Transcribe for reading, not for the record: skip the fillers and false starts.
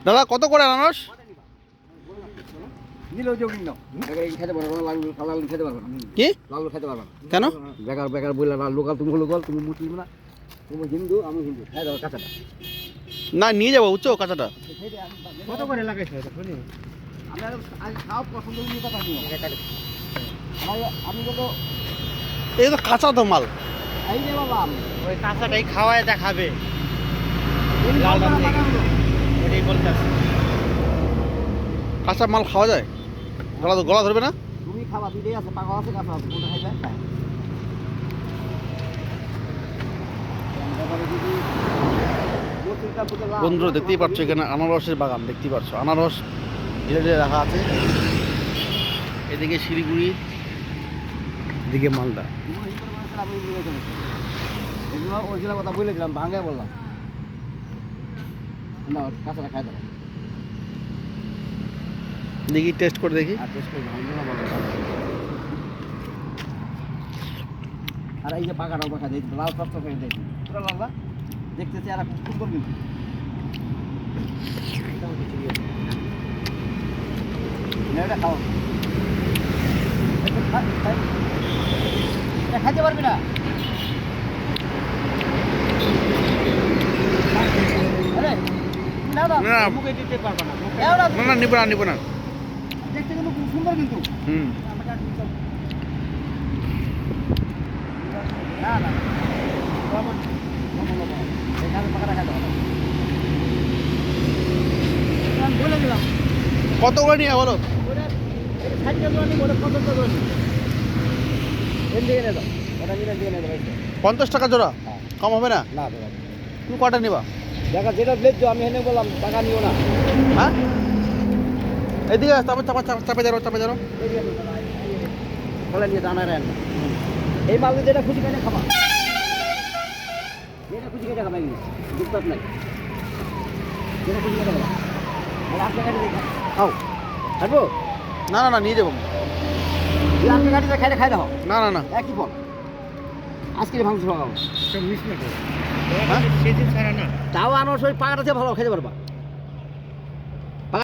দাদা কত করে আনারস? কি কেন? বেকার বেকার বললে না, লোকাল তুমি লোকাল, তুমি মুসলিম না, তুমি হিন্দু আমি হিন্দু, হ্যাঁ দাও কাঁচাটা। না নিয়ে যাবো বুঝছো কাঁচাটা। কত করে লাগাইছো এটা শুনি? আমি খাও পছন্দ নিয়ে কথা নিও। আমি তো এই তো কাঁচা তো মাল। এই যে বাবা ওই কাঁচাটাই খাওয়ায় দেখাবে, লালটা থেকে ওটাই বলতেছে। কাঁচা মাল খাওয়া যায়? গলা ধরবে না? তুমি খাবা, দুইটাই আছে, পাকা আছে কাঁচা আছে, কোনটা খাইবে? বন্ধুরা দেখতেই পাচ্ছ এখানে আনারসের বাগান দেখতেই পাচ্ছ, আনারস ধীরে ধীরে রাখা আছে। এদিকে শিলিগুড়ি, এদিকে মালদা। ওইগুলো কথা বলেছিলাম, ভাঙে বললাম না, কাঁচাটা খাই দেবো। দেখি টেস্ট করে দেখি। আর এই যে পাকাটাও দেখা দেখি, লাল টক করে দেখি, পুরো লাল না দেখতে চেহারা খুব সুন্দর কিন্তু। এটা খাও, খাইতে পারবি না? না নিব না। দেখতে কিন্তু খুব সুন্দর কিন্তু। কত করে নিয়ে বলো? 50 টাকা জোড়া, কম হবে না? না তুমি কটা নিবা? দেখা যেটা লেজ আমি হেনে বললাম টাকা নিও না। হ্যাঁ এদিকে তারপর চাপে যাও। বলে নিয়ে দানা রেন এই মাল যেটা খুশি খাইলে খাবা, যেটা খুশি খাইলে খাবা, দুঃখ নাই, যেটা খুশি খাইলে খাবা। আপনি গাড়ি দেখে খাও, খাবো? না নিয়ে যাবো। আপনি গাড়িতে খাইলে খাই দাও। না একই ফল আজকে ভাঙছে লাগাবো, সেদিন ছাড়া না তাও আনারস ওই পাকাটা ভালো খেতে পারবা।